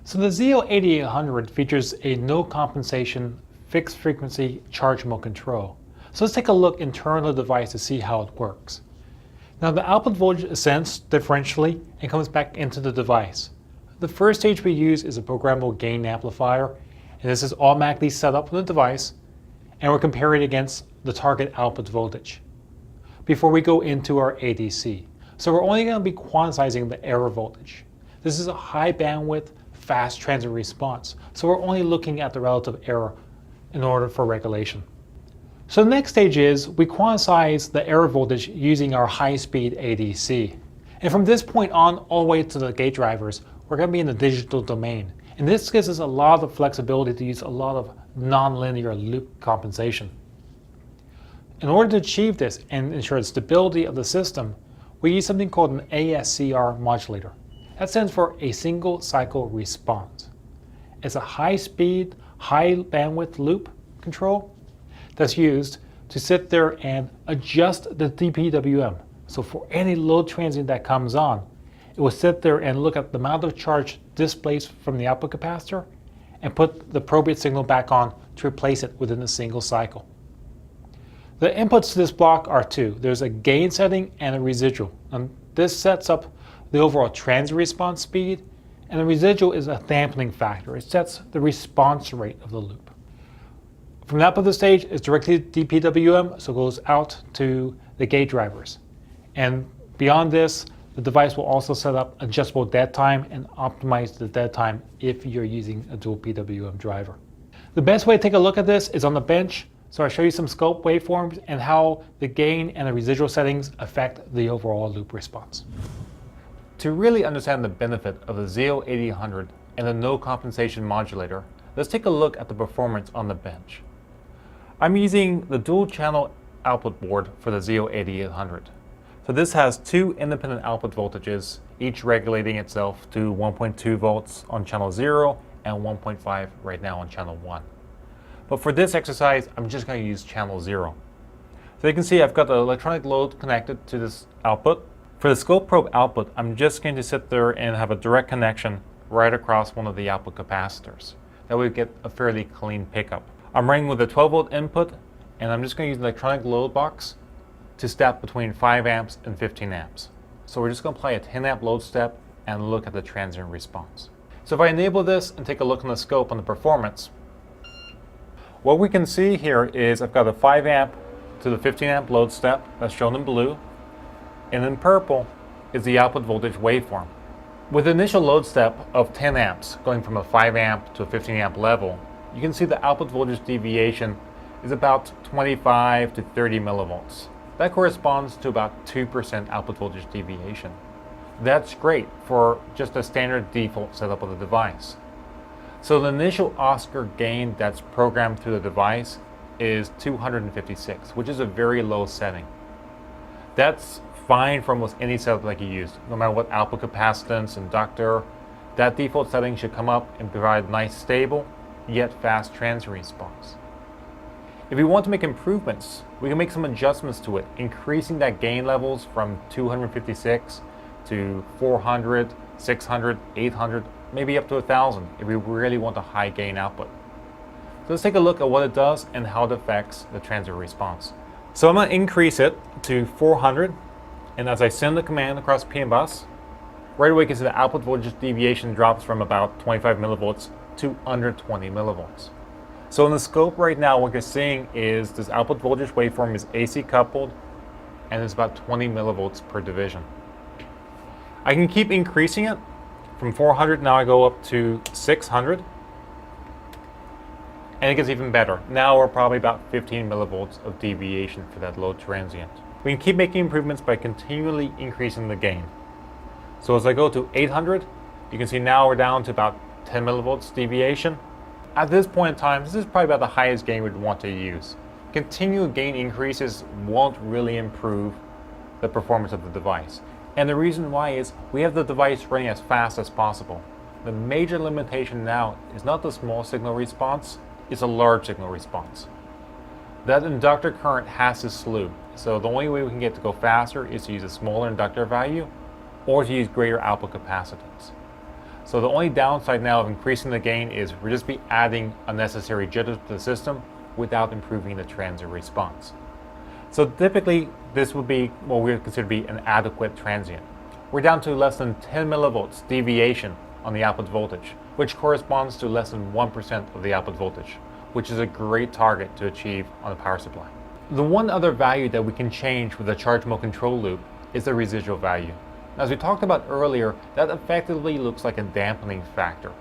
So the ZL8800 features a no compensation fixed frequency charge mode control. So let's take a look internal to the device to see how it works. Now the output voltage is sensed differentially and comes back into the device. The first stage we use is a programmable gain amplifier, and this is automatically set up on the device, and we're comparing it against the target output voltage before we go into our ADC. So we're only going to be quantizing the error voltage. This is a high bandwidth, fast transient response, so we're only looking at the relative error in order for regulation. So the next stage is we quantize the error voltage using our high-speed ADC. And from this point on, all the way to the gate drivers, we're going to be in the digital domain. And this gives us a lot of flexibility to use a lot of nonlinear loop compensation. In order to achieve this and ensure the stability of the system, we use something called an ASCR modulator. That stands for a single cycle response. It's a high-speed, high-bandwidth loop control that's used to sit there and adjust the DPWM. So for any load transient that comes on, it will sit there and look at the amount of charge displaced from the output capacitor and put the appropriate signal back on to replace it within a single cycle. The inputs to this block are two. There's a gain setting and a residual. And this sets up the overall transient response speed, and the residual is a dampening factor. It sets the response rate of the loop. From that point of the stage, it's directly to DPWM, so it goes out to the gate drivers. And beyond this, the device will also set up adjustable dead time and optimize the dead time if you're using a dual PWM driver. The best way to take a look at this is on the bench. So I show you some scope waveforms and how the gain and the residual settings affect the overall loop response. To really understand the benefit of the ZL8800 and the no compensation modulator, let's take a look at the performance on the bench. I'm using the dual channel output board for the ZL8800. So this has two independent output voltages, each regulating itself to 1.2 volts on channel 0 and 1.5 right now on channel 1. But for this exercise, I'm just going to use channel 0. So you can see I've got the electronic load connected to this output. For the scope probe output, I'm just going to sit there and have a direct connection right across one of the output capacitors. That way we get a fairly clean pickup. I'm running with a 12 volt input, and I'm just going to use the electronic load box to step between 5 amps and 15 amps. So we're just going to play a 10 amp load step and look at the transient response. So if I enable this and take a look on the scope on the performance, what we can see here is I've got a 5 amp to the 15 amp load step that's shown in blue, and in purple is the output voltage waveform. With the initial load step of 10 amps going from a 5 amp to a 15 amp level, you can see the output voltage deviation is about 25 to 30 millivolts. That corresponds to about 2% output voltage deviation. That's great for just a standard default setup of the device. So the initial ASCR gain that's programmed through the device is 256, which is a very low setting. That's fine for almost any setup that you use. No matter what output capacitance, inductor, that default setting should come up and provide nice stable, yet fast transient response. If we want to make improvements, we can make some adjustments to it, increasing that gain levels from 256 to 400, 600, 800, maybe up to 1,000 if we really want a high gain output. So let's take a look at what it does and how it affects the transient response. So I'm going to increase it to 400, and as I send the command across PN bus, right away you can see the output voltage deviation drops from about 25 millivolts to under 20 millivolts. So in the scope right now, what you're seeing is this output voltage waveform is AC coupled, and it's about 20 millivolts per division. I can keep increasing it. From 400, now I go up to 600. And it gets even better. Now we're probably about 15 millivolts of deviation for that load transient. We can keep making improvements by continually increasing the gain. So as I go to 800, you can see now we're down to about 10 millivolts deviation. At this point in time, this is probably about the highest gain we'd want to use. Continued gain increases won't really improve the performance of the device. And the reason why is we have the device running as fast as possible. The major limitation now is not the small signal response, it's a large signal response. That inductor current has to slew, so the only way we can get to go faster is to use a smaller inductor value or to use greater output capacitance. So the only downside now of increasing the gain is we'll just be adding unnecessary jitter to the system without improving the transient response. So typically this would be what we would consider to be an adequate transient. We're down to less than 10 millivolts deviation on the output voltage, which corresponds to less than 1% of the output voltage, which is a great target to achieve on a power supply. The one other value that we can change with the charge mode control loop is the residual value. Now, as we talked about earlier, that effectively looks like a dampening factor.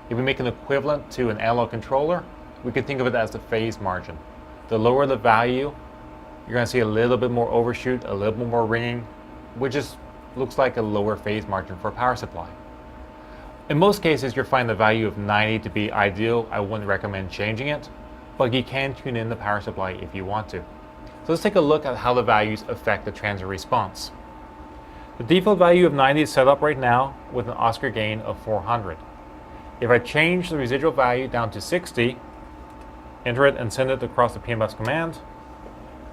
If we make an equivalent to an analog controller, we can think of it as the phase margin. The lower the value, you're going to see a little bit more overshoot, a little bit more ringing, which just looks like a lower phase margin for a power supply. In most cases, you'll find the value of 90 to be ideal. I wouldn't recommend changing it, but you can tune in the power supply if you want to. So let's take a look at how the values affect the transient response. The default value of 90 is set up right now with an ASCR gain of 400. If I change the residual value down to 60, enter it and send it across the PMBus command,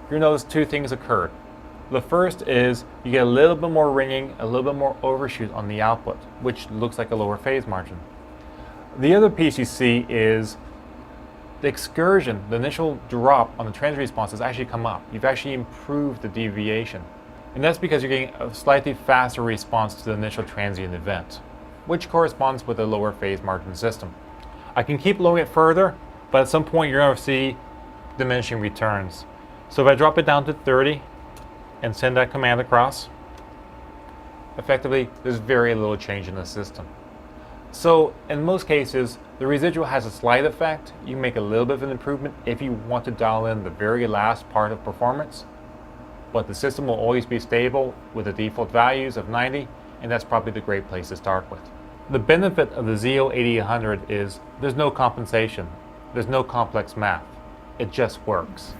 you'll notice two things occurred. The first is you get a little bit more ringing, a little bit more overshoot on the output, which looks like a lower phase margin. The other piece you see is the excursion, the initial drop on the transient response has actually come up. You've actually improved the deviation. And that's because you're getting a slightly faster response to the initial transient event, which corresponds with a lower phase margin system. I can keep lowering it further, but at some point you're going to see diminishing returns. So if I drop it down to 30 and send that command across, effectively there's very little change in the system. So in most cases, the residual has a slight effect. You can make a little bit of an improvement if you want to dial in the very last part of performance, but the system will always be stable with the default values of 90, and that's probably the great place to start with. The benefit of the ZL8800 is there's no compensation, there's no complex math, it just works.